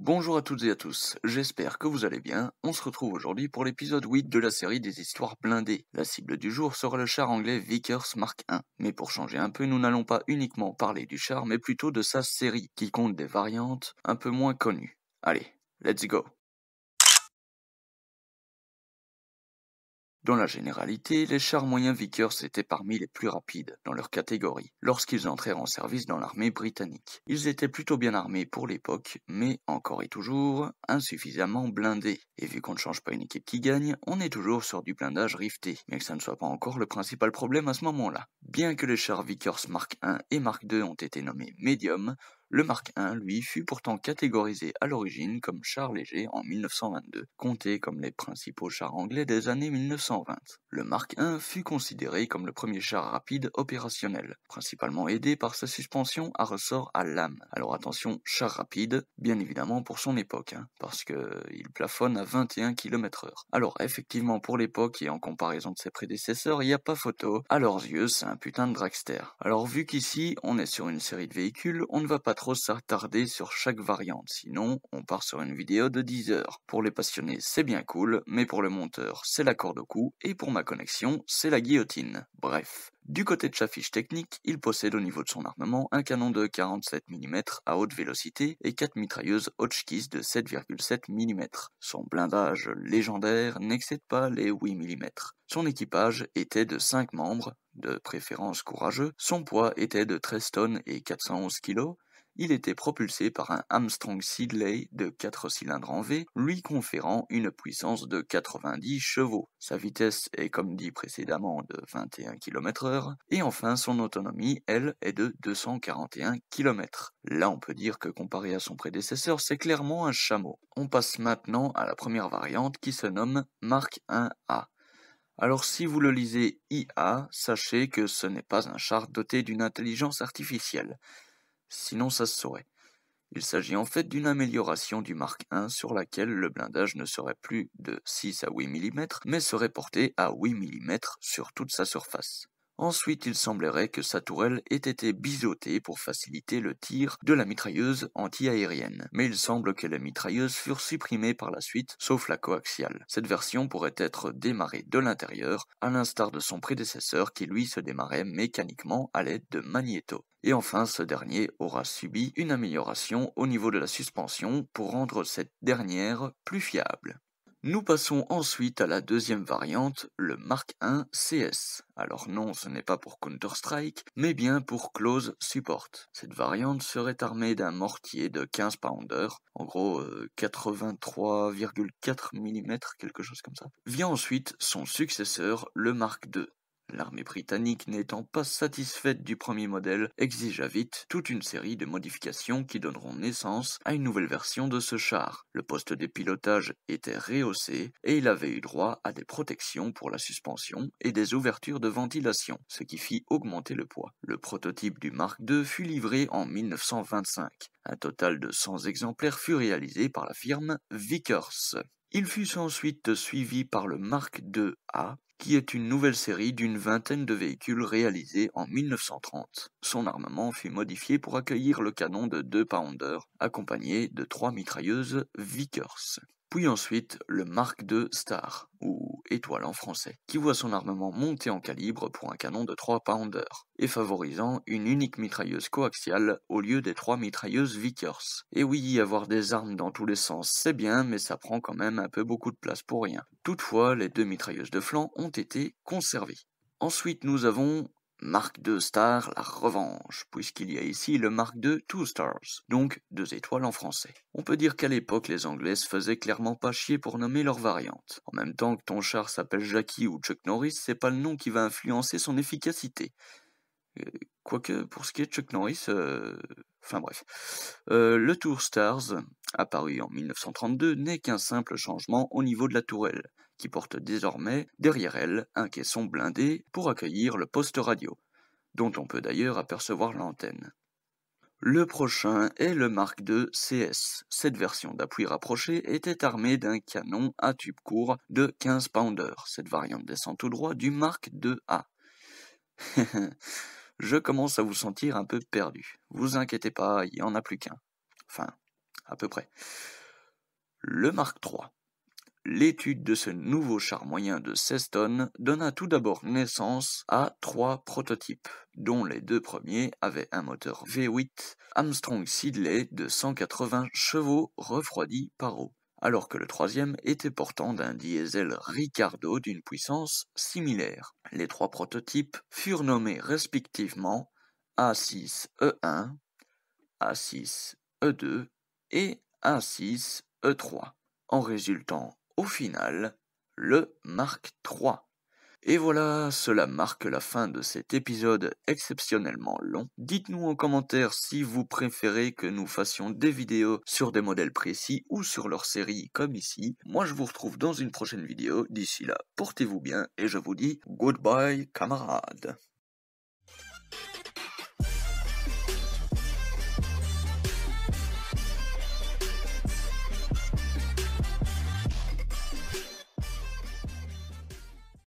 Bonjour à toutes et à tous, j'espère que vous allez bien. On se retrouve aujourd'hui pour l'épisode 8 de la série des histoires blindées. La cible du jour sera le char anglais Vickers Mark I. Mais pour changer un peu, nous n'allons pas uniquement parler du char, mais plutôt de sa série, qui compte des variantes un peu moins connues. Allez, let's go! Dans la généralité, les chars moyens Vickers étaient parmi les plus rapides dans leur catégorie lorsqu'ils entrèrent en service dans l'armée britannique. Ils étaient plutôt bien armés pour l'époque, mais encore et toujours insuffisamment blindés. Et vu qu'on ne change pas une équipe qui gagne, on est toujours sur du blindage rifté, mais que ça ne soit pas encore le principal problème à ce moment-là. Bien que les chars Vickers Mark I et Mark II ont été nommés médium, le Mark I, lui, fut pourtant catégorisé à l'origine comme char léger en 1922, compté comme les principaux chars anglais des années 1920. Le Mark I fut considéré comme le premier char rapide opérationnel, principalement aidé par sa suspension à ressort à lame. Alors attention, char rapide, bien évidemment pour son époque, parce qu'il plafonne à 21 km/h. Alors effectivement pour l'époque et en comparaison de ses prédécesseurs, il n'y a pas photo, à leurs yeux c'est un putain de dragster. Alors vu qu'ici on est sur une série de véhicules, on ne va pas trop s'attarder sur chaque variante, sinon on part sur une vidéo de 10 heures. Pour les passionnés c'est bien cool, mais pour le monteur c'est la corde au cou, et pour ma connexion c'est la guillotine. Bref. Du côté de sa fiche technique, il possède au niveau de son armement un canon de 47 mm à haute vélocité et 4 mitrailleuses Hotchkiss de 7,7 mm. Son blindage légendaire n'excède pas les 8 mm. Son équipage était de 5 membres, de préférence courageux, son poids était de 13 tonnes et 411 kg, il était propulsé par un Armstrong Siddeley de 4 cylindres en V, lui conférant une puissance de 90 chevaux. Sa vitesse est comme dit précédemment de 21 km/h, et enfin son autonomie, elle, est de 241 km. Là on peut dire que comparé à son prédécesseur, c'est clairement un chameau. On passe maintenant à la première variante qui se nomme Mark I-A. Alors si vous le lisez IA, sachez que ce n'est pas un char doté d'une intelligence artificielle. Sinon ça se saurait. Il s'agit en fait d'une amélioration du Mark I sur laquelle le blindage ne serait plus de 6 à 8 mm, mais serait porté à 8 mm sur toute sa surface. Ensuite, il semblerait que sa tourelle ait été biseautée pour faciliter le tir de la mitrailleuse anti-aérienne, mais il semble que les mitrailleuses furent supprimées par la suite, sauf la coaxiale. Cette version pourrait être démarrée de l'intérieur, à l'instar de son prédécesseur qui lui se démarrait mécaniquement à l'aide de magnéto. Et enfin, ce dernier aura subi une amélioration au niveau de la suspension pour rendre cette dernière plus fiable. Nous passons ensuite à la deuxième variante, le Mark I CS. Alors non, ce n'est pas pour Counter-Strike, mais bien pour Close Support. Cette variante serait armée d'un mortier de 15 pounder, en gros 83,4 mm, quelque chose comme ça. Vient ensuite son successeur, le Mark II. L'armée britannique n'étant pas satisfaite du premier modèle, exigea vite toute une série de modifications qui donneront naissance à une nouvelle version de ce char. Le poste de pilotage était rehaussé et il avait eu droit à des protections pour la suspension et des ouvertures de ventilation, ce qui fit augmenter le poids. Le prototype du Mark II fut livré en 1925. Un total de 100 exemplaires fut réalisé par la firme Vickers. Il fut ensuite suivi par le Mark II-A, qui est une nouvelle série d'une vingtaine de véhicules réalisés en 1930. Son armement fut modifié pour accueillir le canon de 2 pounder, accompagné de 3 mitrailleuses Vickers. Puis ensuite le Mark II Star, ou étoile en français, qui voit son armement monter en calibre pour un canon de 3 pounder, et favorisant une unique mitrailleuse coaxiale au lieu des 3 mitrailleuses Vickers. Et oui, avoir des armes dans tous les sens c'est bien, mais ça prend quand même un peu beaucoup de place pour rien. Toutefois, les 2 mitrailleuses de flanc ont été conservées. Ensuite nous avons Mark II Star, la revanche, puisqu'il y a ici le Mark II Two Stars, donc 2 étoiles en français. On peut dire qu'à l'époque, les Anglais se faisaient clairement pas chier pour nommer leurs variantes. En même temps que ton char s'appelle Jackie ou Chuck Norris, c'est pas le nom qui va influencer son efficacité. Quoique, pour ce qui est de Chuck Norris, enfin bref. Le Two Stars, apparu en 1932, n'est qu'un simple changement au niveau de la tourelle, qui porte désormais derrière elle un caisson blindé pour accueillir le poste radio, dont on peut d'ailleurs apercevoir l'antenne. Le prochain est le Mark II CS. Cette version d'appui rapproché était armée d'un canon à tube court de 15 pounder. Cette variante descend tout droit du Mark II-A. Je commence à vous sentir un peu perdu. Vous inquiétez pas, il n'y en a plus qu'un. Enfin, à peu près. Le Mark III. L'étude de ce nouveau char moyen de 16 tonnes donna tout d'abord naissance à 3 prototypes, dont les 2 premiers avaient un moteur V8 Armstrong Siddeley de 180 chevaux refroidi par eau, alors que le troisième était portant d'un diesel Ricardo d'une puissance similaire. Les 3 prototypes furent nommés respectivement A6E1, A6E2 et A6E3, en résultant au final le Mark III. Et voilà, cela marque la fin de cet épisode exceptionnellement long. Dites-nous en commentaire si vous préférez que nous fassions des vidéos sur des modèles précis ou sur leur série comme ici. Moi je vous retrouve dans une prochaine vidéo, d'ici là portez-vous bien et je vous dis goodbye camarades.